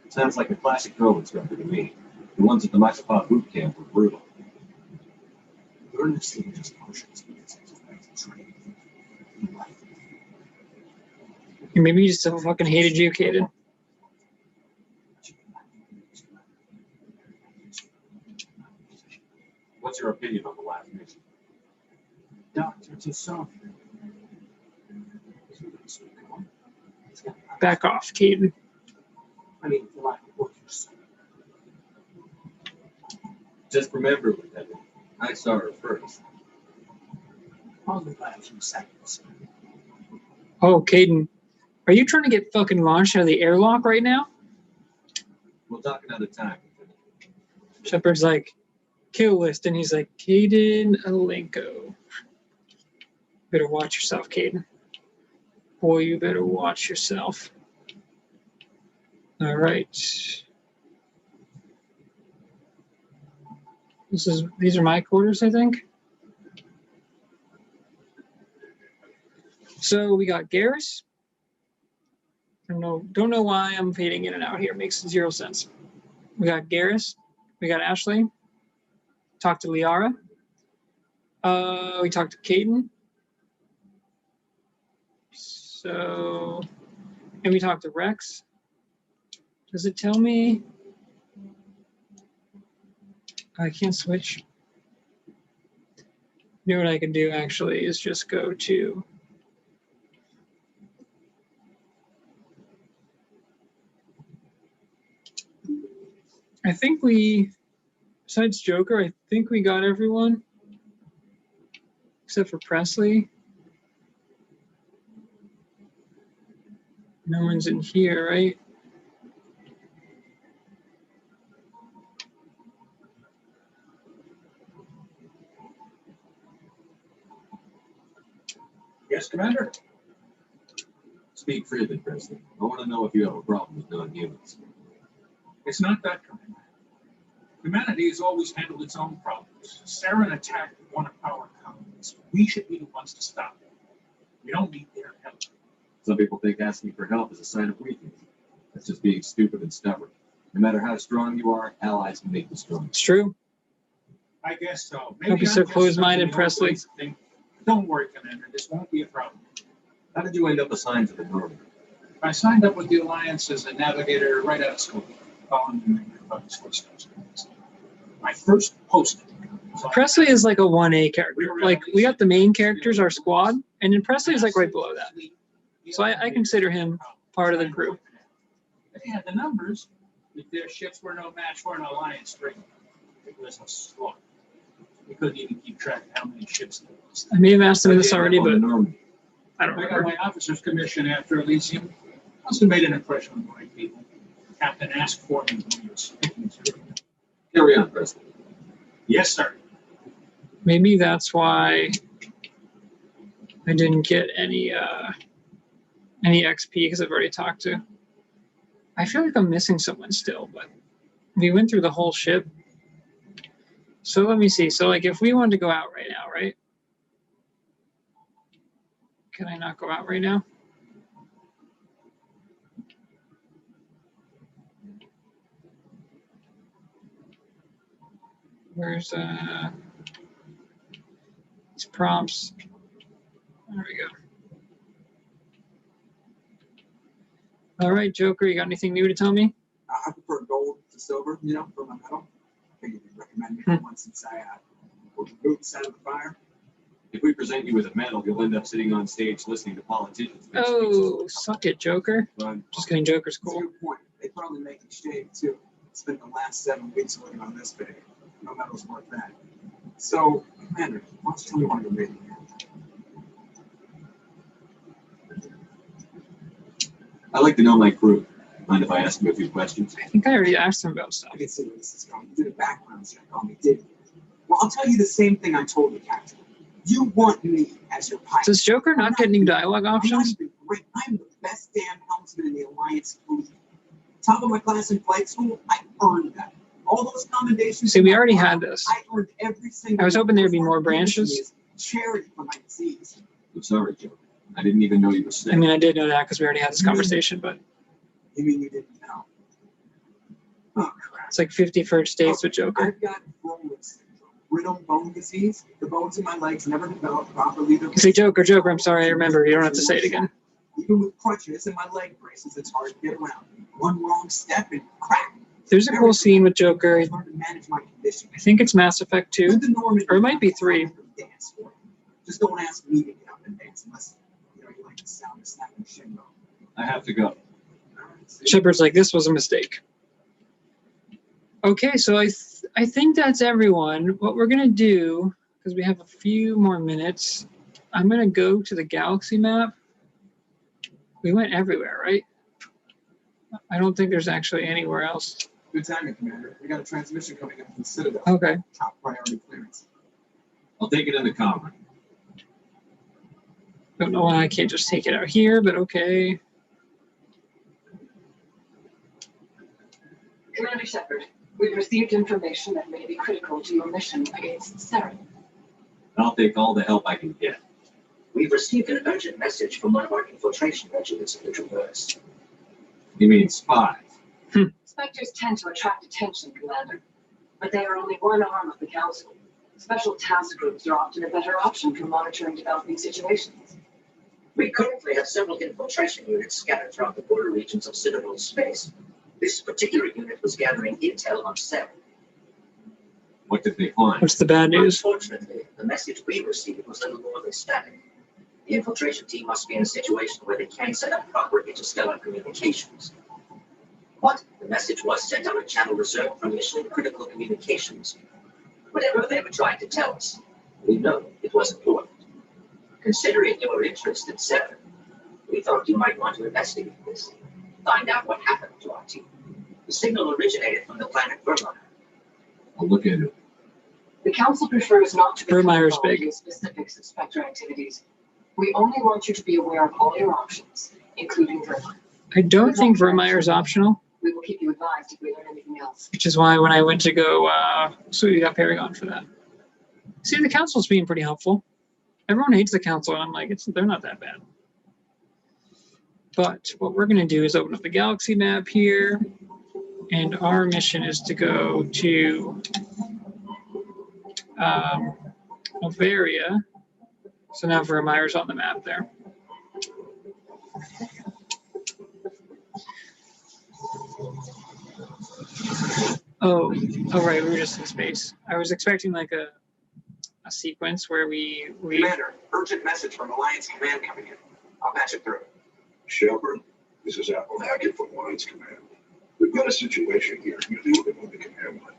[SPEAKER 2] Sounds like a classic drill instructor to me. The ones at the Microsoft boot camp were brutal.
[SPEAKER 8] Earnestly just pushes because I just like to train.
[SPEAKER 1] Maybe he just so fucking hated you, Caden.
[SPEAKER 2] What's your opinion on the last mission?
[SPEAKER 8] Dr. Toussaint.
[SPEAKER 1] Back off, Caden.
[SPEAKER 8] I mean, for lack of workers.
[SPEAKER 2] Just remember, Lieutenant, I saw her first.
[SPEAKER 8] Only by a few seconds.
[SPEAKER 1] Oh, Caden, are you trying to get fucking launched out of the airlock right now?
[SPEAKER 2] We'll talk another time, Lieutenant.
[SPEAKER 1] Shepard's like, kill list, and he's like, Caden Alenko. Better watch yourself, Caden. Boy, you better watch yourself. All right. These are my quarters, I think. So we got Garrus. Don't know why I'm fading in and out here. Makes zero sense. We got Garrus. We got Ashley. Talked to Liara. We talked to Caden. So, and we talked to Rex. Does it tell me? I can't switch. You know what I can do actually is just go to. I think besides Joker, I think we got everyone. Except for Presley. No one's in here, right?
[SPEAKER 8] Yes, Commander?
[SPEAKER 2] Speak freely, Presley. I want to know if you have a problem with non-humans.
[SPEAKER 8] It's not that, Commander. Humanity has always handled its own problems. Saren attacked one of our colonies. We should be the ones to stop them. We don't need their help.
[SPEAKER 2] Some people think asking for help is a sign of weakness. That's just being stupid and stubborn. No matter how strong you are, allies can make you strong.
[SPEAKER 1] It's true.
[SPEAKER 8] I guess so.
[SPEAKER 1] Don't be so closed-minded, Presley.
[SPEAKER 8] Don't worry, Commander. This won't be a problem.
[SPEAKER 2] How did you end up assigned to the Northern?
[SPEAKER 8] I signed up with the Alliance as a navigator right out of school, following in my grandfather's footsteps. My first posting.
[SPEAKER 1] Presley is like a 1A character. Like, we got the main characters, our squad, and then Presley is like right below that. So I consider him part of the group.
[SPEAKER 8] They had the numbers. If their ships were no match for an Alliance ring, it was a slaughter. We couldn't even keep track of how many ships there was.
[SPEAKER 1] I may have asked him this already, but
[SPEAKER 2] Norman.
[SPEAKER 1] I don't
[SPEAKER 8] I got
[SPEAKER 1] remember.
[SPEAKER 8] my officer's commission after Elysium. Must have made an impression on the right people. Captain asked for me when he was speaking to him.
[SPEAKER 2] Carry on, President.
[SPEAKER 8] Yes, sir.
[SPEAKER 1] Maybe that's why I didn't get any XP because I've already talked to. I feel like I'm missing someone still, but we went through the whole ship. So let me see. So like if we wanted to go out right now, right? Can I not go out right now? Where's these prompts? There we go. All right, Joker, you got anything new to tell me?
[SPEAKER 9] I prefer gold to silver, you know, for my medal. I think you'd recommend me for one since I was boots out of the fire.
[SPEAKER 2] If we present you with a medal, you'll end up sitting on stage listening to politicians. make
[SPEAKER 1] Oh,
[SPEAKER 2] speeches.
[SPEAKER 1] suck it, Joker.
[SPEAKER 2] But
[SPEAKER 1] Just kidding, Joker's
[SPEAKER 9] That's a
[SPEAKER 1] cool.
[SPEAKER 9] good point. They put on the making shade too. Spent the last 7 weeks working on this big. No medal's worth that. So, Commander, why don't you tell me why you're waiting here?
[SPEAKER 2] I like to know my crew. Mind if I ask you a few questions?
[SPEAKER 1] I think I already asked him about stuff.
[SPEAKER 9] I can see where this is going. You did a background check on me, didn't you? Well, I'll tell you the same thing I told you, Captain. You want me as your pilot.
[SPEAKER 1] Does Joker not get any dialogue
[SPEAKER 9] I'm not
[SPEAKER 1] options?
[SPEAKER 9] even great. I'm the best damn helmsman in the Alliance fleet. Top of my class in flight school, I earned that. All those commendations.
[SPEAKER 1] See, we
[SPEAKER 9] in my
[SPEAKER 1] already
[SPEAKER 9] file,
[SPEAKER 1] had this.
[SPEAKER 9] I earned every single.
[SPEAKER 1] I was hoping there'd be
[SPEAKER 9] one.
[SPEAKER 1] more
[SPEAKER 9] Given to me
[SPEAKER 1] branches.
[SPEAKER 9] as Charity for my disease.
[SPEAKER 2] I'm sorry, Joe. I didn't even know you were sick.
[SPEAKER 1] I mean, I did know that because we already had this conversation, but
[SPEAKER 9] You mean you didn't know? Oh crap.
[SPEAKER 1] it's like 50 first dates with Joker.
[SPEAKER 9] I've got Rowland's syndrome, brittle bone disease. The bones in my legs never developed properly.
[SPEAKER 1] You say Joker, Joker, I'm sorry, I remember. You don't have to say it again.
[SPEAKER 9] Even with crutches and my leg braces, it's hard to get around. One wrong step and crack.
[SPEAKER 1] There's a cool scene with Joker.
[SPEAKER 9] I've learned to manage my condition.
[SPEAKER 1] I think it's Mass Effect 2.
[SPEAKER 9] With the Norman,
[SPEAKER 1] Or it might be 3.
[SPEAKER 9] Dance for it. Just don't ask me to get up and dance unless you like the sound of snapping shingle.
[SPEAKER 2] I have to go.
[SPEAKER 1] Shepard's like, this was a mistake. Okay, so I think that's everyone. What we're going to do, because we have a few more minutes, I'm going to go to the galaxy map. We went everywhere, right? I don't think there's actually anywhere else.
[SPEAKER 9] Good timing, Commander. We got a transmission coming in from the Citadel.
[SPEAKER 1] Okay.
[SPEAKER 9] Top priority clearance.
[SPEAKER 2] I'll take it in the comm.
[SPEAKER 1] Don't know why I can't just take it out here, but okay.
[SPEAKER 10] Commander Shepard, we've received information that may be critical to your mission against Saren.
[SPEAKER 2] I'll take all the help I can get.
[SPEAKER 11] We've received an urgent message from one of our infiltration regiments in the Traverse.
[SPEAKER 2] You mean spies?
[SPEAKER 10] Spectres tend to attract attention, Commander, but they are only one arm of the Council. Special task groups are often a better option for monitoring developing situations.
[SPEAKER 11] We currently have several infiltration units scattered throughout the border regions of Citadel space. This particular unit was gathering intel on Saren.
[SPEAKER 2] What did they find?
[SPEAKER 1] What's the bad news?
[SPEAKER 11] Unfortunately, the message we received was little more than static. The infiltration team must be in a situation where they can't set up proper interstellar communications. But the message was sent on a channel reserved for mission critical communications. Whatever they were trying to tell us, we know it was important. Considering your interest in Saren, we thought you might want to investigate this. Find out what happened to our team. The signal originated from the planet Vermont.
[SPEAKER 2] I'll look into it.
[SPEAKER 10] The Council prefers not to become
[SPEAKER 1] Vermeyer's
[SPEAKER 10] involved
[SPEAKER 1] big.
[SPEAKER 10] in specifics of Spectre activities. We only want you to be aware of all your options, including Vermeyer.
[SPEAKER 1] I don't think Vermeyer is optional,
[SPEAKER 10] We will keep you advised if we learn anything else.
[SPEAKER 1] which is why when I went to go, so we got Paragon for that. See, the council's being pretty helpful. Everyone hates the council, and I'm like, they're not that bad. But what we're going to do is open up the galaxy map here, and our mission is to go to Alvaria. So now Vermeyer's on the map there. Oh, right, we were just in space. I was expecting like a sequence where we
[SPEAKER 9] Commander, urgent message from Alliance Command coming in. I'll patch it through.
[SPEAKER 5] Shepard, this is Apple Hackett from Alliance Command. We've got a situation here. You deal with the command line.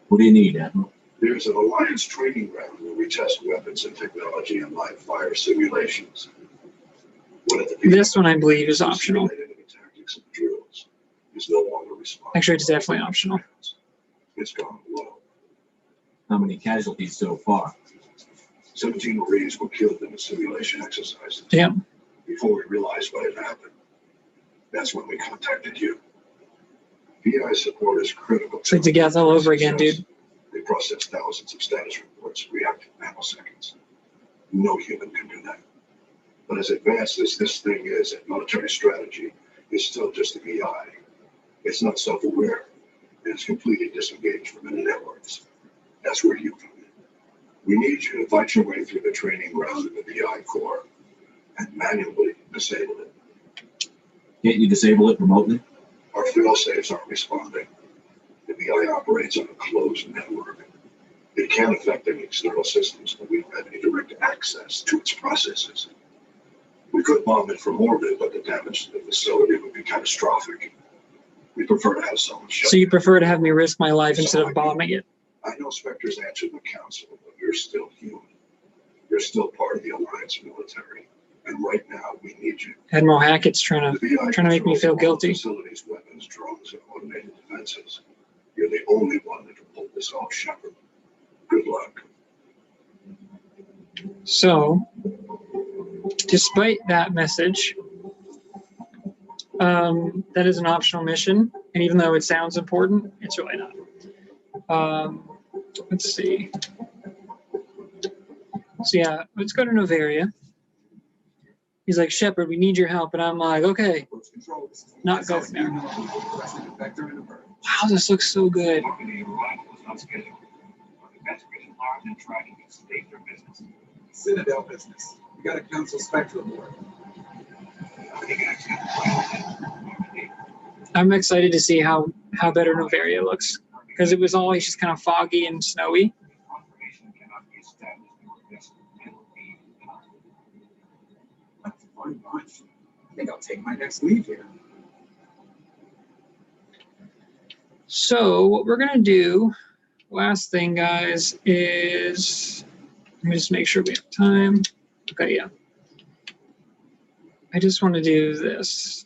[SPEAKER 2] What do you need, Admiral?
[SPEAKER 5] There's an Alliance training ground where we test weapons and technology in live fire simulations. One of the
[SPEAKER 1] this one I believe is optional.
[SPEAKER 5] simulated enemy tactics and drills is no longer respond.
[SPEAKER 1] Actually, it's definitely optional.
[SPEAKER 5] It's gone low.
[SPEAKER 2] How many casualties so far?
[SPEAKER 5] 17 Marines were killed in the simulation exercise.
[SPEAKER 1] Damn.
[SPEAKER 5] Before we realized what had happened, that's when we contacted you. VI support is critical.
[SPEAKER 1] It's like the gas all over again, dude.
[SPEAKER 5] They process thousands of status reports, react in nanoseconds. No human can do that. But as advanced as this thing is in military strategy, it's still just a VI. It's not self-aware, and it's completely disengaged from any networks. That's where you come in. We need you to fight your way through the training ground in the VI core and manually disable it.
[SPEAKER 2] Can't you disable it remotely?
[SPEAKER 5] Our fail-safes aren't responding. The VI operates on a closed network. It can't affect any external systems, but we don't have any direct access to its processes. We could bomb it from orbit, but the damage to the facility would be catastrophic. We prefer to have someone shut.
[SPEAKER 1] So you prefer to have me risk my life instead of bombing it?
[SPEAKER 5] I know Spectre's answered the council, but you're still human. You're still part of the Alliance military. And right now, we need you.
[SPEAKER 1] Admiral Hackett's trying
[SPEAKER 5] The VI
[SPEAKER 1] to make me
[SPEAKER 5] controls
[SPEAKER 1] feel
[SPEAKER 5] all
[SPEAKER 1] guilty.
[SPEAKER 5] Facilities, weapons, drones, and automated defenses. You're the only one that can pull this off, Shepard. Good luck.
[SPEAKER 1] So, despite that message, that is an optional mission, and even though it sounds important, it's really not. Let's see. So yeah, let's go to Novaria. He's like, Shepard, we need your help, and I'm like, okay,
[SPEAKER 9] Approach control. This is
[SPEAKER 1] not
[SPEAKER 9] SS
[SPEAKER 1] going there.
[SPEAKER 9] Requesting a vector and a bird.
[SPEAKER 1] Wow, this looks so good.
[SPEAKER 11] Company arrival was not scheduled. Investigation large and tracking is state their business.
[SPEAKER 9] Citadel business. We got a council Spectre aboard.
[SPEAKER 1] I'm excited to see how better Novaria looks, because it was always just kind of foggy and snowy.
[SPEAKER 11] Confirmation cannot be established nor this will be done.
[SPEAKER 9] That's a fun bunch. I think I'll take my next leave here.
[SPEAKER 1] So what we're gonna do, last thing, guys, is let me just make sure we have time. Okay, yeah. I just want to do this.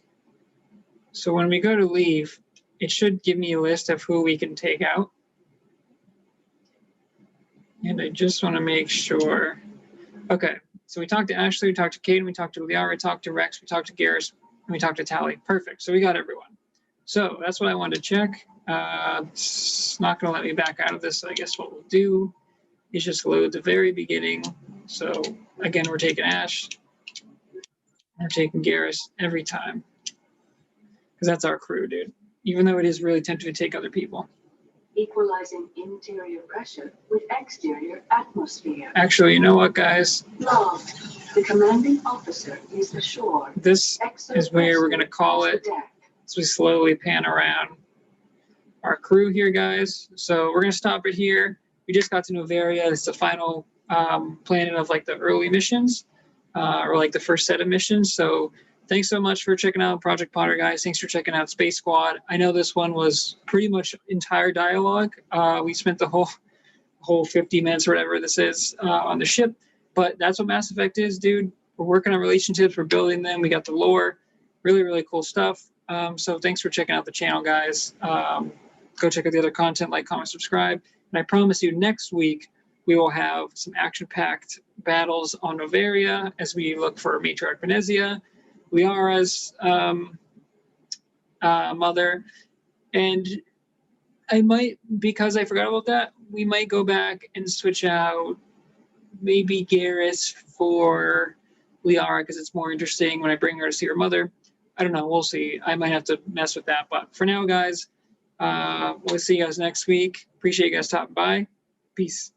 [SPEAKER 1] So when we go to leave, it should give me a list of who we can take out. And I just want to make sure. Okay, so we talked to Ashley, we talked to Caden, we talked to Liara, we talked to Rex, we talked to Garrus, and we talked to Tally. Perfect, so we got everyone. So that's what I wanted to check. It's not going to let me back out of this, so I guess what we'll do is just load the very beginning. So again, we're taking Ash, we're taking Garrus every time, because that's our crew, dude. Even though it is really tempting to take other people.
[SPEAKER 10] Equalizing interior pressure with exterior atmosphere.
[SPEAKER 1] Actually, you know what, guys?
[SPEAKER 10] Log. The commanding officer is assured.
[SPEAKER 1] This is where we're going to call it as we slowly pan around our crew here, guys. So we're going to stop it here. We just got to Novaria. It's the final planning of like the early missions or like the first set of missions. So thanks so much for checking out Project Potter, guys. Thanks for checking out Space Squad. I know this one was pretty much entire dialogue. We spent the whole 50 minutes or whatever this is on the ship, but that's what Mass Effect is, dude. We're working on relationships. We're building them. We got the lore. Really, really cool stuff. So thanks for checking out the channel, guys. Go check out the other content, like, comment, subscribe. And I promise you next week, we will have some action-packed battles on Novaria as we look for Matriarch Venezia, Liara's mother, and I might, because I forgot about that, we might go back and switch out maybe Garrus for Liara because it's more interesting when I bring her to see her mother. I don't know, we'll see. I might have to mess with that, but for now, guys, we'll see you guys next week. Appreciate you guys stopping by. Peace.